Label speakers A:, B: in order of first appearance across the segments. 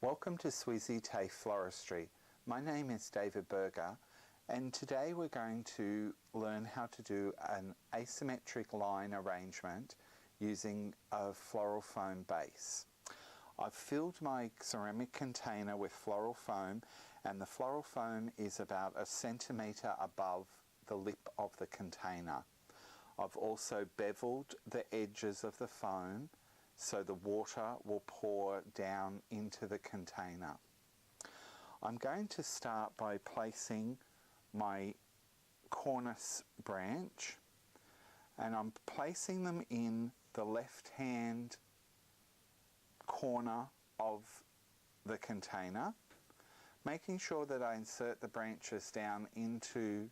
A: Welcome to SWSi Floristry. My name is David Berger, and today we're going to learn how to do an asymmetric line arrangement using a floral foam base. I've filled my ceramic container with floral foam, and the floral foam is about 1 centimetre above the lip of the container. I've also beveled the edges of the foam so the water will pour down into the container. I'm going to start by placing my cornice branch, and I'm placing them in the left hand corner of the container, making sure that I insert the branches down into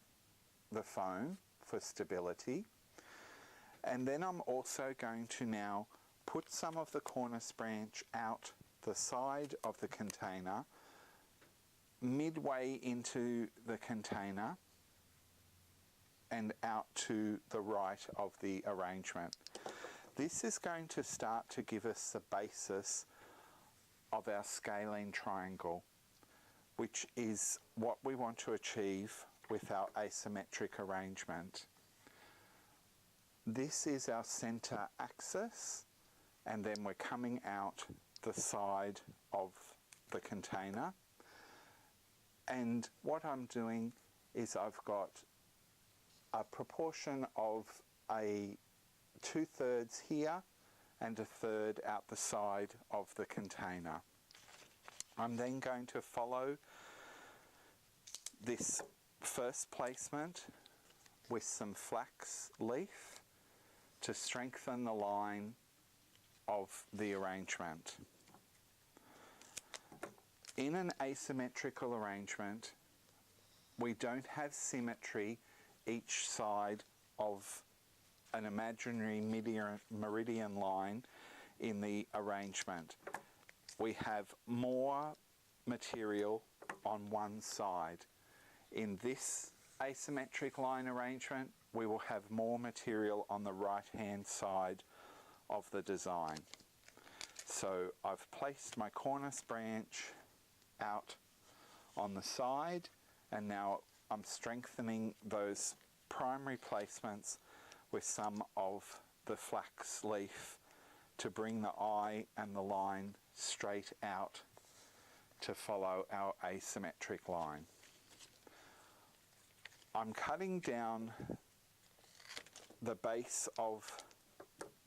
A: the foam for stability. And then I'm also going to now put some of the cornice branch out the side of the container, midway into the container and out to the right of the arrangement. This is going to start to give us the basis of our scalene triangle, which is what we want to achieve with our asymmetric arrangement. This is our center axis, and then we're coming out the side of the container. And what I'm doing is I've got a proportion of a 2/3 here and 1/3 out the side of the container. I'm then going to follow this first placement with some flax leaf to strengthen the line of the arrangement. In an asymmetrical arrangement, we don't have symmetry each side of an imaginary meridian line in the arrangement. We have more material on one side. In this asymmetric line arrangement, we will have more material on the right hand side of the design. So I've placed my cornice branch out on the side, and now I'm strengthening those primary placements with some of the flax leaf to bring the eye and the line straight out to follow our asymmetric line. I'm cutting down the base of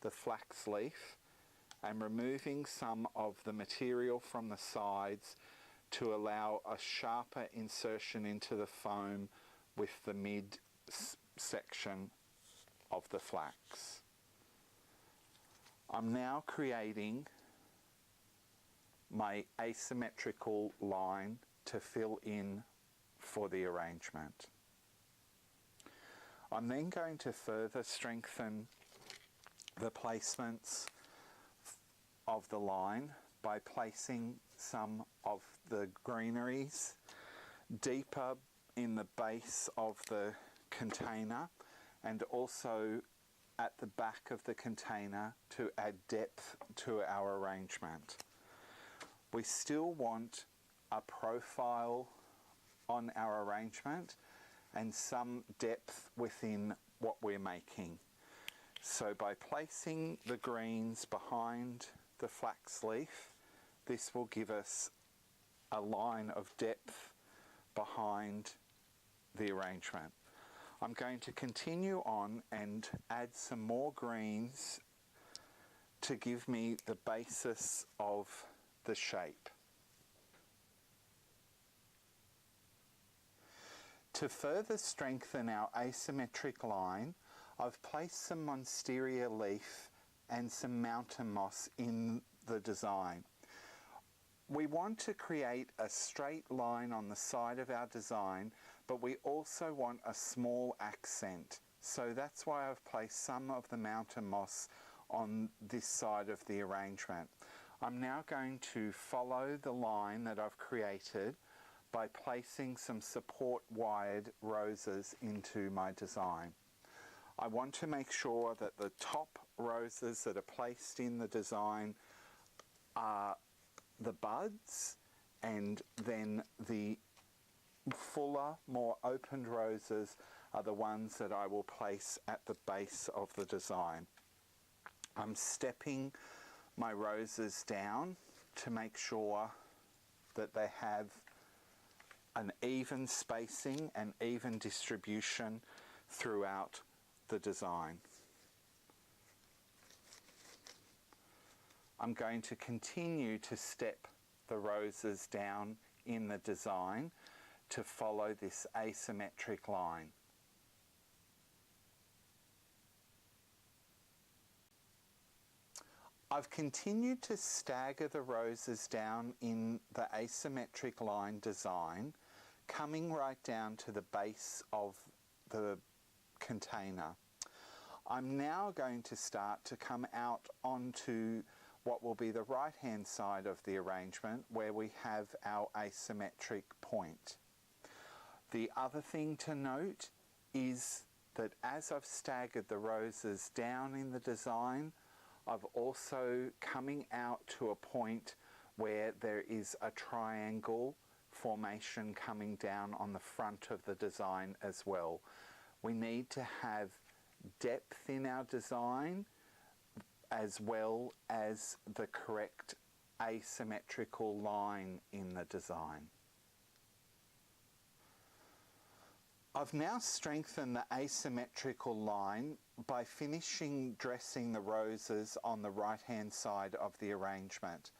A: the flax leaf and removing some of the material from the sides to allow a sharper insertion into the foam with the mid section of the flax. I'm now creating my asymmetrical line to fill in for the arrangement. I'm then going to further strengthen the placements of the line by placing some of the greeneries deeper in the base of the container, and also at the back of the container to add depth to our arrangement. We still want a profile on our arrangement and some depth within what we're making. So by placing the greens behind the flax leaf, this will give us a line of depth behind the arrangement. I'm going to continue on and add some more greens to give me the basis of the shape. To further strengthen our asymmetric line, I've placed some monstera leaf and some mountain moss in the design. We want to create a straight line on the side of our design, but we also want a small accent. So that's why I've placed some of the mountain moss on this side of the arrangement. I'm now going to follow the line that I've created by placing some support wired roses into my design. I want to make sure that the top roses that are placed in the design are the buds, and then the fuller, more opened roses are the ones that I will place at the base of the design. I'm stepping my roses down to make sure that they have an even spacing and even distribution throughout the design. I'm going to continue to step the roses down in the design to follow this asymmetric line. I've continued to stagger the roses down in the asymmetric line design, coming right down to the base of the container. I'm now going to start to come out onto what will be the right hand side of the arrangement, where we have our asymmetric point. The other thing to note is that as I've staggered the roses down in the design, I've also coming out to a point where there is a triangle formation coming down on the front of the design as well. We need to have depth in our design as well as the correct asymmetrical line in the design. I've now strengthened the asymmetrical line by finishing dressing the roses on the right hand side of the arrangement.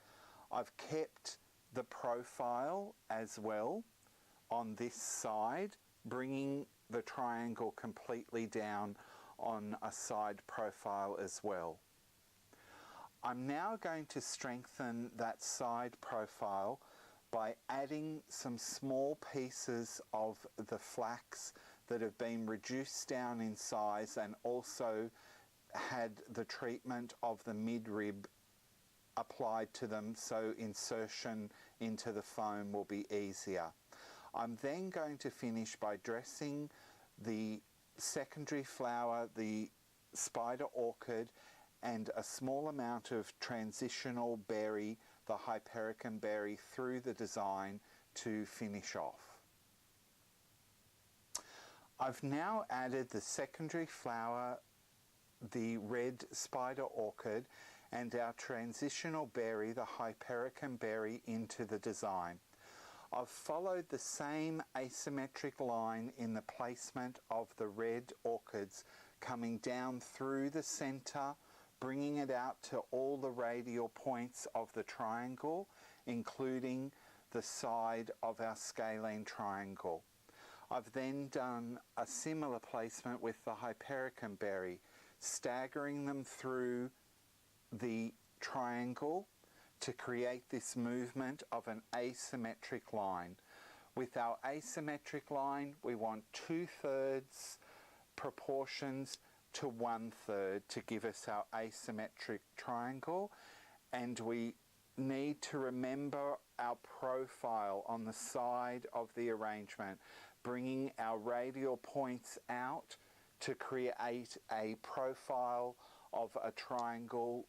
A: I've kept the profile as well on this side, bringing the triangle completely down on a side profile as well. I'm now going to strengthen that side profile by adding some small pieces of the flax that have been reduced down in size and also had the treatment of the midrib applied to them, so insertion into the foam will be easier. I'm then going to finish by dressing the secondary flower, the spider orchid, and a small amount of transitional berry, the hypericum berry, through the design to finish off. I've now added the secondary flower, the red spider orchid, and our transitional berry, the hypericum berry, into the design. I've followed the same asymmetric line in the placement of the red orchids, coming down through the center, bringing it out to all the radial points of the triangle, including the side of our scalene triangle. I've then done a similar placement with the hypericum berry, staggering them through the triangle to create this movement of an asymmetric line. With our asymmetric line, we want 2/3 proportions to 1/3 to give us our asymmetric triangle, and we need to remember our profile on the side of the arrangement, bringing our radial points out to create a profile of a triangle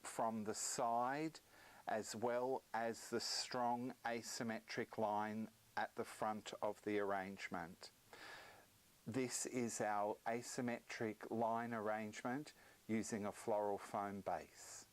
A: from the side, as well as the strong asymmetric line at the front of the arrangement. This is our asymmetric line arrangement using a floral foam base.